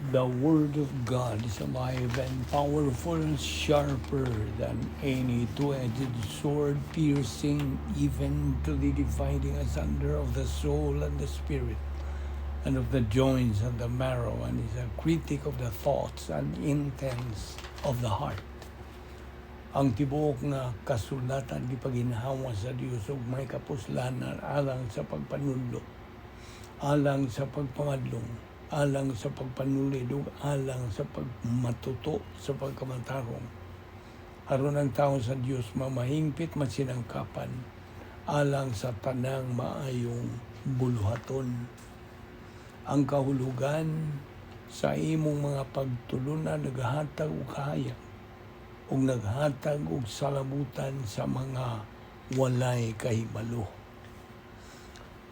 The Word of God is alive and powerful, sharper than any two-edged sword, piercing even to the dividing asunder of the soul and the spirit, and of the joints and the marrow, and is a critic of the thoughts and intents of the heart. Ang tibuok nga kasulatan di paginhawa sa Dios ug may kapuslanan alang sa pagpanudlo, alang sa pagpamadlong, alang sa pagpanulid ug alang sa pagmatuto sa pagkamatarong. Aron ang tao sa Dios mamahingpit masinangkapan alang sa tanang maayong buluhaton. Ang kahulugan sa imong mga pagtulunan naghatag og kahayag ug naghatag og salabutan sa mga walay kahibalo.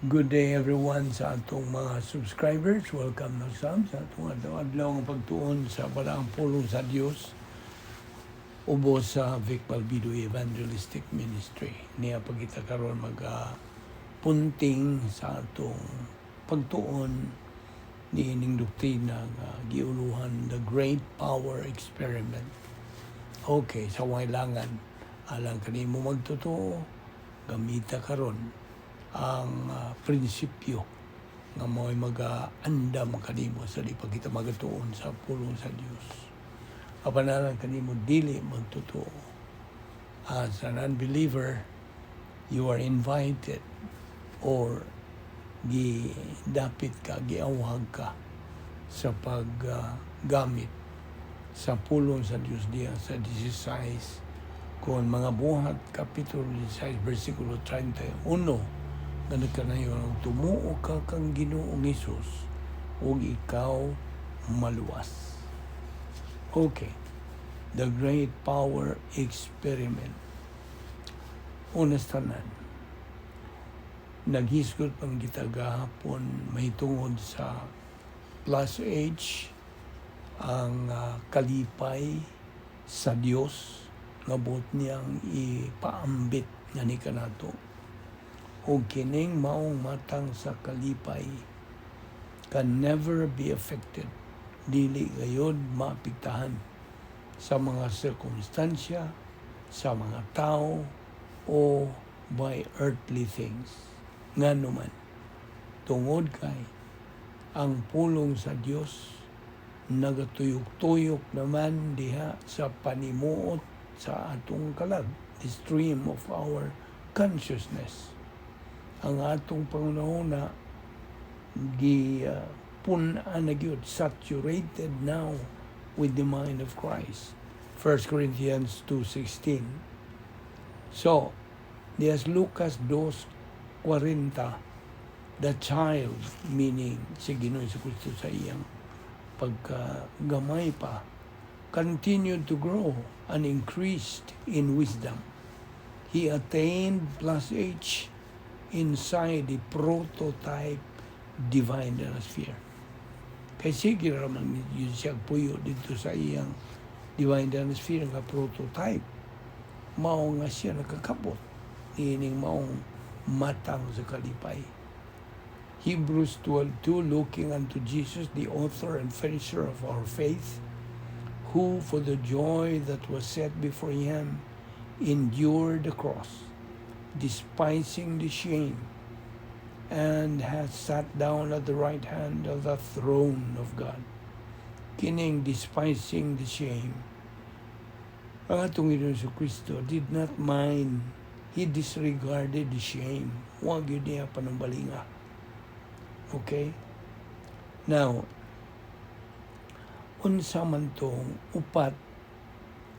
Good day everyone sa atong mga subscribers. Welcome na sa atong adlaw nga pagtuon sa balaang pulong sa Dios ubos sa Vic Balbido Evangelistic Ministry. Niya pagkita karon punting sa atong pagtuon niining doktrina nga giuluhan the Great Power Experiment. Okay, sa wailangan alang kanimo magtotoo gamita karon ang prinsipyo nga mo'y mag-aandam kanimo sa di pa kita magatuon sa pulong sa Dios. Apanalan kanimo dili magtotoo. As an unbeliever, you are invited or dapit ka, giawhag ka sa paggamit sa pulong sa Dios diya sa 16 kung mga buhat kapitulo 16 versikulo 31 nga nagkanayon tumuo ka kang Ginoong Hesus ug ikaw maluwas. Okay, the Great Power Experiment. Unas tanan, naghisgot pang kita gahapon may tungod sa plus H ang kalipay sa Dios nga buot niyang ipaambit nga ni kanato. O kining maong matang sa kalipay can never be affected, dili gayod maapektahan sa mga sirkumstansya, sa mga tao, o by earthly things. Nga naman, tungod kay ang pulong sa Dios nagatuyok-tuyok naman diha sa panimuot sa atong kalag, the stream of our consciousness. Ang atong pangunahuna pun-an na gyud, saturated now with the mind of Christ. 1 Corinthians 2:16. So, dias Lucas 2:40, the child, meaning si Ginoong Jesucristo sa iyang pagkagamay pa, continued to grow and increased in wisdom. He attained plus H inside the prototype divine atmosphere. Kaya sige raman yun siya puyo dito sa iyang divine atmosphere nga prototype. Mao nga siya nakakabot. Ining maong matang sa kalipay. Hebrews 12:2, looking unto Jesus, the author and finisher of our faith, who for the joy that was set before him endured the cross, despising the shame, and hath sat down at the right hand of the throne of God. Kining despising the shame, ang atong Ginoong Jesucristo did not mind. He disregarded the shame. Huwag yun niya panambalinga. Okay? Now, unsa man tong upat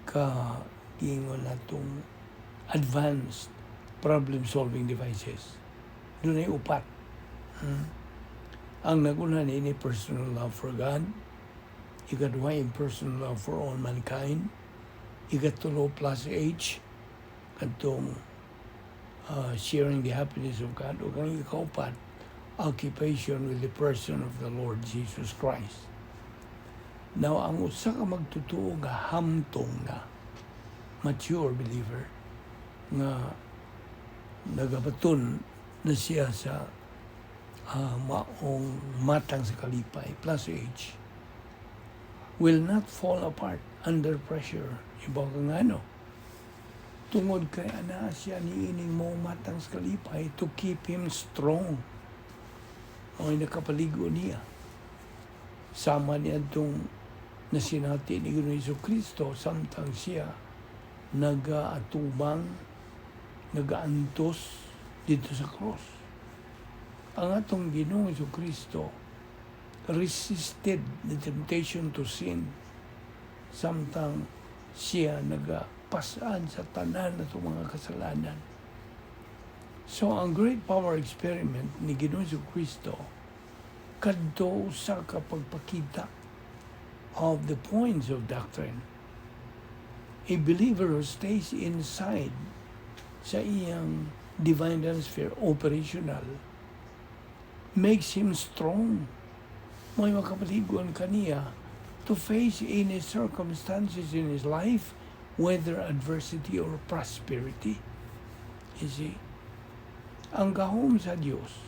ka gingon natong advanced problem-solving devices. Doon ay upat. Ang nagunan ini personal love for God, ikaduha impersonal love for all mankind, ikatulo plus H, katong sharing the happiness of God, o kang ikaupat, occupation with the person of the Lord Jesus Christ. Now, ang usa ka magtutuo nga hamtong na mature believer nga nagabaton na siya sa maong matang sa kalipay plus age, will not fall apart under pressure. Iba ka nga no. Tungod kay ana siya niining mo matang sa kalipay to keep him strong. O nakapaligo niya. Sama niya itong nasinati ni Ginoong Jesucristo samtang siya nagaatubang, nagaantos dito sa cross. Ang atong Ginoong Jesucristo resisted the temptation to sin samtang siya nagapasaan sa tanan na itong mga kasalanan. So, ang great power experiment ni Ginoong Jesucristo kadto sa kapagpakita of the points of doctrine. A believer who stays inside sa iyang divine atmosphere, operational, makes him strong. May makapaliguan kaniya to face any circumstances in his life, whether adversity or prosperity. You see? Ang gahom sa Diyos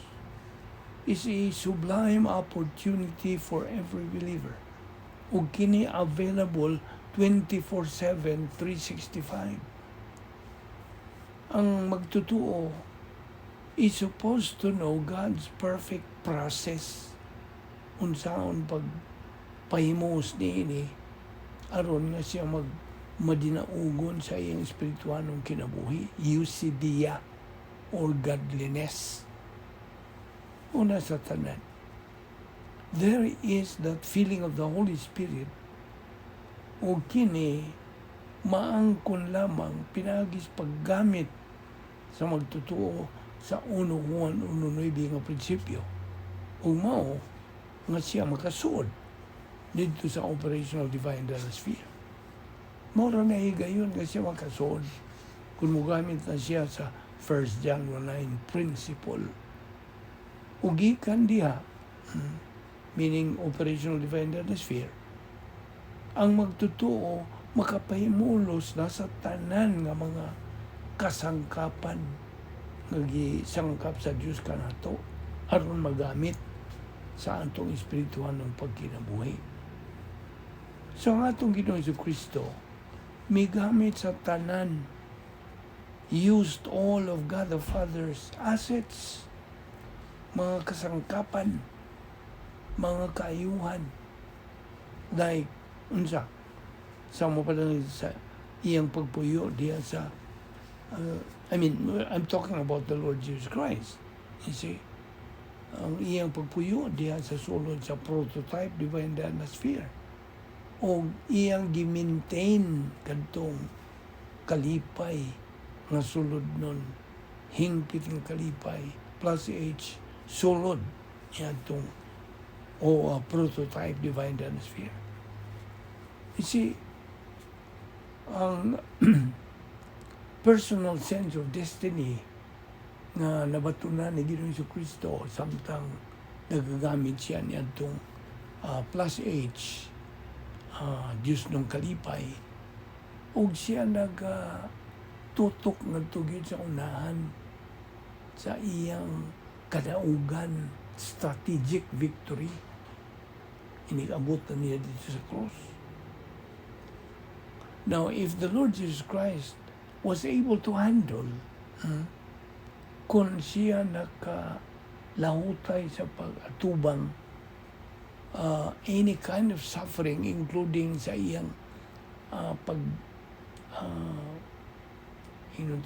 is a sublime opportunity for every believer. Ug kini available 24/7, 365. Ang magtutuo is supposed to know God's perfect process unsaon pagpahimos niini aron nga siya madinaugon sa iyang espirituanong kinabuhi, eusedia or godliness. Una sa tanan, there is that feeling of the Holy Spirit o kini maangkon lamang pinagis paggamit sa magtutuo sa 1 Juan 1:9 nga prinsipyo. O mao nga siya makasuod dito sa operational divine atmosphere. Mora na higayon nga siya makasuod kung mugamit na siya sa 1 John 1:9 principle. Ugikan diha, meaning operational divine atmosphere, ang magtutuo makapahimulos na sa tanan nga mga kasangkapan nga gisangkap sa Dios kanato aron magamit sa atong espirituhan ng pagkinabuhi. So ang atong Ginoong Jesucristo migamit sa tanan, used all of God the Father's assets, mga kasangkapan, mga kaayuhan, like unsa sa mo pa lang sa iyang pagpuyo diya sa I'm talking about the Lord Jesus Christ. You see, ang iyang pagpuyo diya sa sulod sa prototype divine atmosphere o iyang gi-maintain kadtong kalipay nga sulod nun, hingpit ng kalipay plus H sulod niya itong prototype divine atmosphere. You see, ang personal sense of destiny na nabatunan ni Ginoong Jesucristo samtang nagagamit siya niya itong plus H Diyos ng kalipay o siya tutok nagtugid sa unahan sa iyang kadaugan, strategic victory. Inigabot na niya dito sa cross. Now, if the Lord Jesus Christ was able to handle kung siya nakalahutay sa pag-atubang any kind of suffering, including sa iyang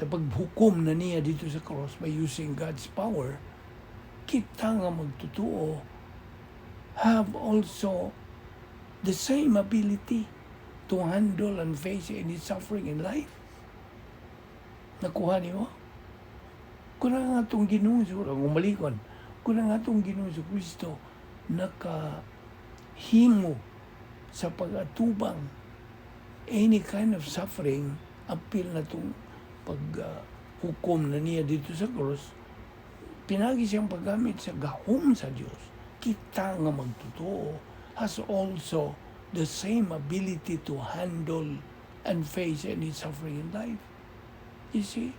paghukom na niya dito sa cross by using God's power, kita nga magtutuo have also the same ability to handle and face any suffering in life. Nakuha niyo? Kung ang atong Ginoong umalikon, kung ang atong Ginoong Kristo nakahimo sa pag-atubang any kind of suffering, appeal na itong paghukom na niya dito sa cross, pinagi siyang paggamit sa gahom sa Diyos. Kita nga magtutuo has also the same ability to handle and face any suffering in life. You see?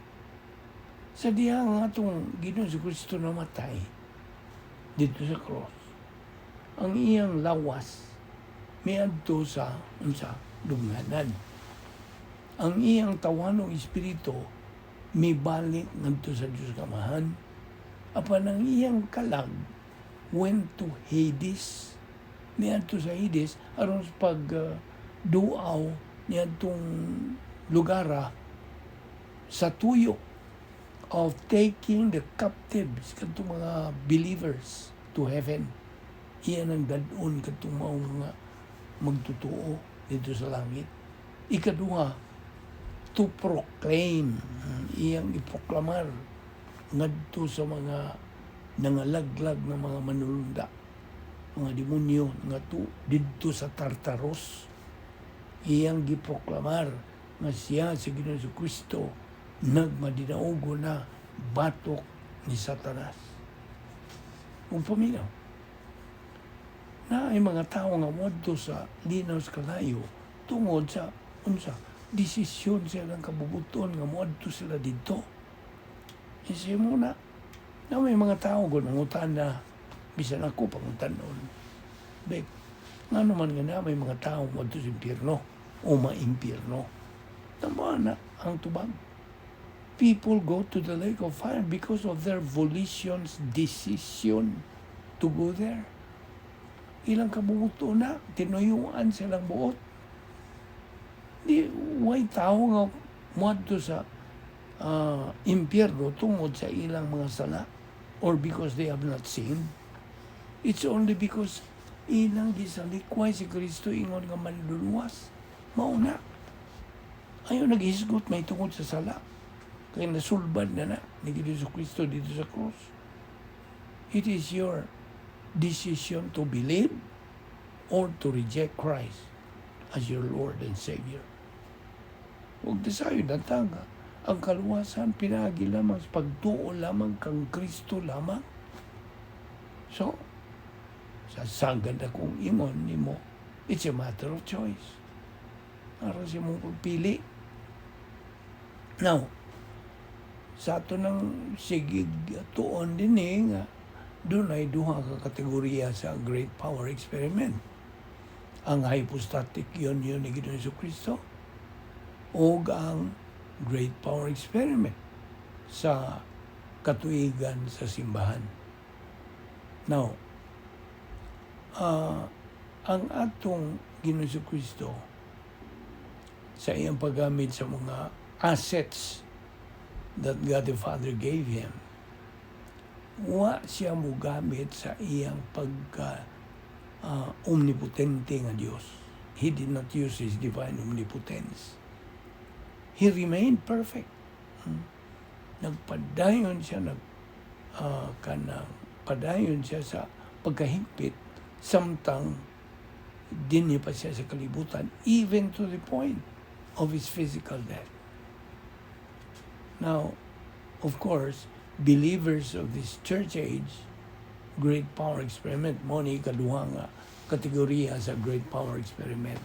Sa diha nga itong Ginoong Kristo namatay dito sa cross, ang iyang lawas miadto sa lubnganan. Ang iyang tawanong espiritu mibalik ngadto sa Dios Amahan, apan ang iyang kalag went to Hades, miadto sa Hades aron sa duaw niadtong lugara sa tuyo of taking the captives kadtong mga believers to heaven. Iyan ang dadon kadtong mga magtutuo dito sa langit. Ikaduha, to proclaim, iyang iproklamar ngadto sa mga nangalaglag ng mga manulunda, mga demonyo nga didto sa Tartaros. Iyang giproklamar nga siya si Ginoong Kristo nagmadinaugo na batok ni Satanas. Kung paminaw, na ay mga tao nga modto sa linaw sa kalayo tungod sa desisyon silang kabubuton nga modto sila dito. Kasi muna, na may mga tao kung nangutan na bisan ako pangutan noon. Bek, nga naman nga na may mga tao modto sa impyerno o maimpyerno. Tama na ang tubag. People go to the lake of fire because of their volition's decision to go there. Ilang kabubuto na, tinuyuan silang buot. Di, way tao nga muadto sa impyerno tungod sa ilang mga sala or because they have not sinned. It's only because ilang gisalikway si Kristo ingon nga manluluwas. Mauna. Ayaw naghisgot may tungod sa sala. Kaya nasulbad na ni Ginoong Kristo dito sa cross. It is your decision to believe or to reject Christ as your Lord and Savior. Huwag desayo na tanga. Ang kaluwasan pinagi lamang sa pagtuo lamang kang Kristo lamang. So, sasagad akong ingon ni mo, it's a matter of choice. Para siya mong pagpili. Now, sa ato ng sigig tuon din nga, doon ay duha ka kategorya sa Great Power Experiment. Ang hypostatic union ni Ginoong Kristo o ang Great Power Experiment sa katuigan sa simbahan. Now, ang atong Ginoong Kristo sa iyang paggamit sa mga assets that God the Father gave him, wa siya mo gamit sa iyang omnipotente nga Diyos. He did not use his divine omnipotence. He remained perfect. Nagpadayon siya, padayon siya sa pagkahigpit, samtang dinhi pa siya sa kalibutan, even to the point of his physical death. Now, of course, believers of this church age, Great Power Experiment, mo ni ikaduha nga kategorya sa Great Power Experiment.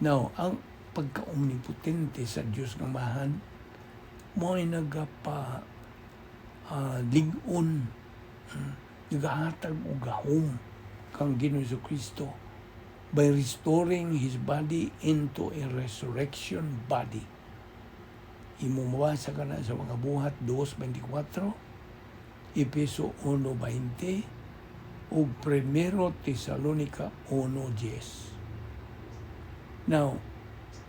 Now, ang pagka-omnipotente sa Diyos ng Amahan, mo ay ligon, nagahatag o gahom kang Ginoong Kristo by restoring his body into a resurrection body. Imumabasa ka na sa mga buhat 2:24, Efeso 1:20, ug 1 Tesalonica 1:10. Now,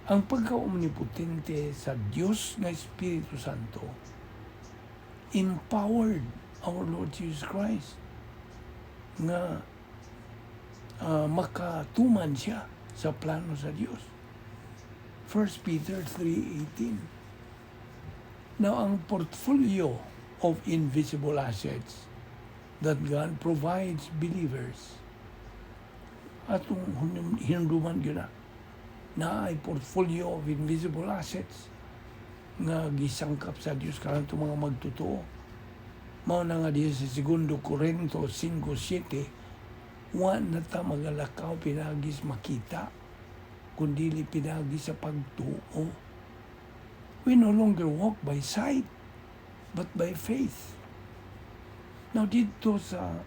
ang pagka-omnipotente sa Diyos na Espiritu Santo empowered our Lord Jesus Christ nga makatuman siya sa plano sa Diyos. 1 Peter 3:18. Now, ang portfolio of invisible assets that God provides believers, atong hinunduman yun na ay portfolio of invisible assets nga gisangkap sa Diyos karon itong mga magtutuo. Mao na nga diya sa 2 Corinto 5:7, wa na ta magalakaw pinagis makita, kundili pinagis sa pagtuo. We no longer walk by sight, but by faith. Now, dito sa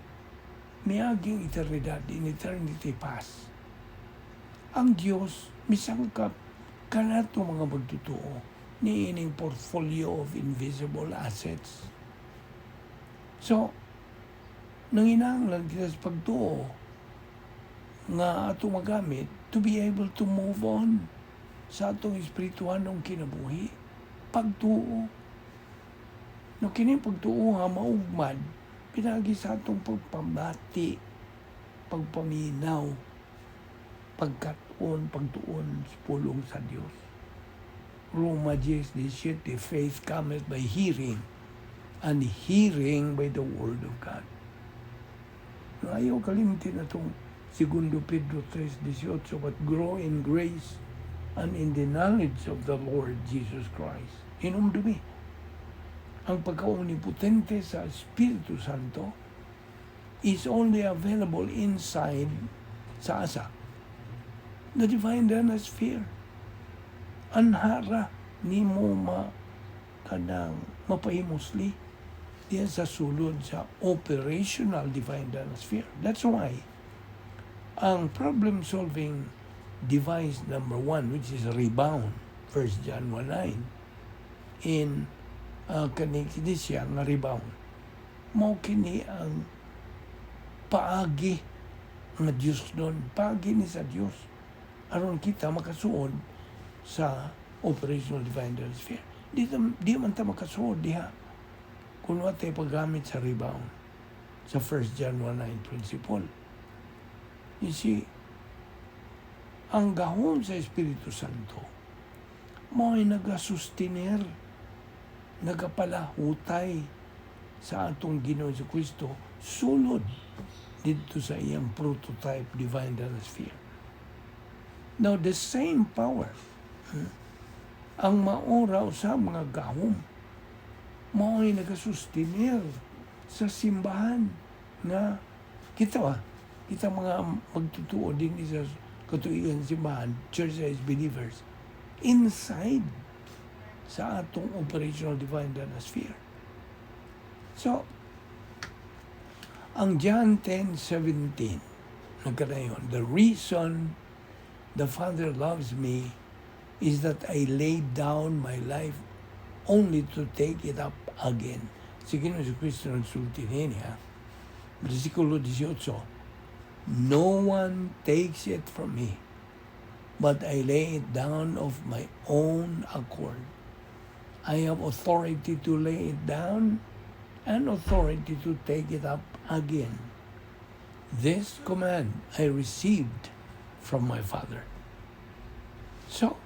miaging eternidad, in eternity past, ang Diyos misangkap kanato mga magtutuo ni ining portfolio of invisible assets. So, nanginahanglan kita sa pagtuo nga ato magamit to be able to move on sa atong espirituhanong kinabuhi. Pagtuo. No kini pagtuo nga maugmad, pinagi sa atong pagpamati, pagpaminaw, pagkatuon, pagtuon sa pulong sa Dios. Roma 10:17, faith cometh by hearing, and hearing by the word of God. Ayaw kalimutin na itong 2 Pedro 3:18, but grow in grace and in the knowledge of the Lord Jesus Christ. Inumdumi, ang pagka-omnipotente sa Espiritu Santo is only available inside sa asa. The divine sphere. Anhara ni mo kanang mapahimosli diyan sa sulod sa operational divine sphere. That's why ang problem-solving device number 1, which is rebound, 1 John 1:9, in kini siya nga rebound. Mao kini ang paagi nga Dios doon, paagi ni sa Dios aron kita makasuod sa operational divine sphere. Di man ta makasuod diha kung watay paggamit sa rebound sa 1 John 1:9 principle. You see, ang gahom sa Espiritu Santo mo'y nagasustener, nagapalahutay sa atong Ginoo sa Kristo sulod dito sa iyang prototype divine sphere. Now, the same power ang mauraw sa mga gahom mo'y nagasustener sa simbahan na kita mga magtutuo din sa katuigan simbahan, church as believers, inside sa atong operational divine sphere. So, ang John 10:17, nagkanayon, the reason the Father loves me is that I laid down my life only to take it up again. Sige na si Kristo nagsulti niya. Versikulo 18, no one takes it from me, but I lay it down of my own accord. I have authority to lay it down and authority to take it up again. This command I received from my Father. So,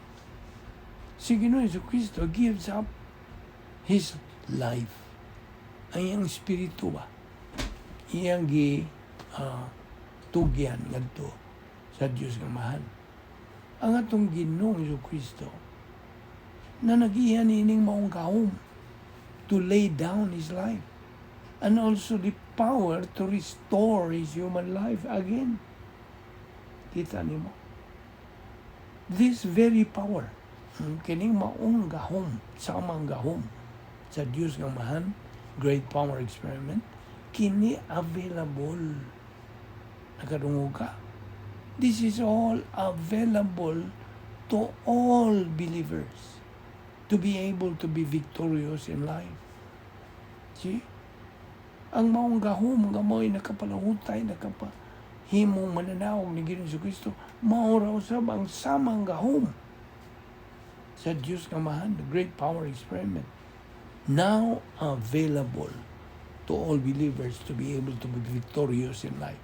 si Ginoong Jesucristo gives up His life. Ang iyang espiritu ba? Iyang tugyan ngadto sa Dios nga mahal. Ang atong Ginoong Jesucristo na nag-iyan ining maong kahom to lay down His life and also the power to restore His human life again. Kita nimo? This very power, kining maong gahom, samang gahom sa Dios nga mahal, great power experiment, kini available. Nakadungog ka? This is all available to all believers to be able to be victorious in life. See? Ang maong gahom nga mo'y nakapalahutay, himong mananawag ni Ginoong Jesucristo, mauraw sa bang samang gahom sa Diyos nga mahal, the great power experiment, now available to all believers to be able to be victorious in life.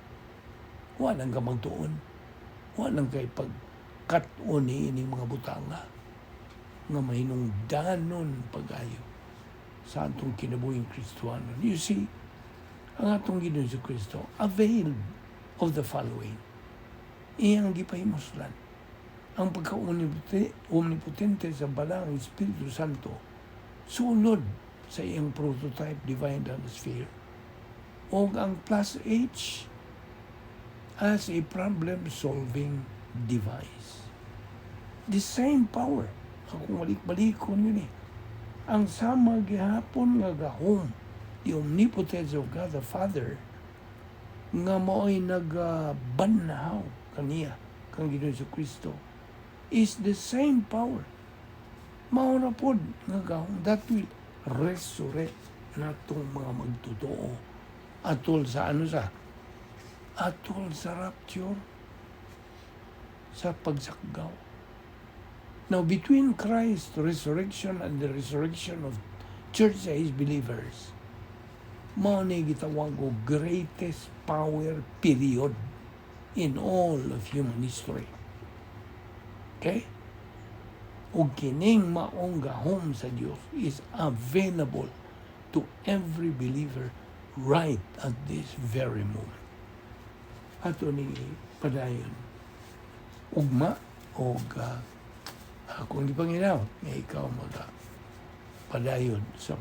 Walang ka magtuon. Walang kay pagkat-on ni ining mga butanga nga mahinungdanon pag-ayo sa atong kinabuhing Kristohanon. You see, ang atong Ginoong Jesucristo availed of the following. Iyang gipahimuslan. Ang pagka-omnipotente sa balang Espiritu Santo sulod sa iyang prototype divine sphere. O ang plus H as a problem-solving device. The same power. Akong balik-balikon yun eh. Ang sama gihapon nga gahom, the omnipotence of God the Father, nga mo'y nagbanhaw kaniya, kang Ginoong Jesucristo is the same power. Mao na pod nga gahom that will resurrect natong mga magtotoo atol sa atol sa rapture, sa pagsakgaw. Now, between Christ's resurrection and the resurrection of church sa His believers, mao ni gitawag og greatest power period in all of human history. Okay? Ug kining maong gahom sa Dios is available to every believer right at this very moment. Ato ni padayon ugma og kung di Panginoon nga ikaw padayon sa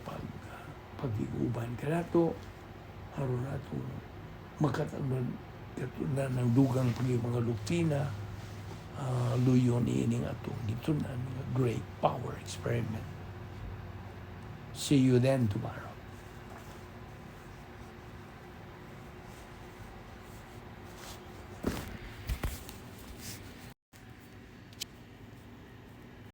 pag-iguban kanato aron nato makatagman katunan ng dugang mga doktrina luyon ining atong gitunan nga great power experiment. See you then tomorrow.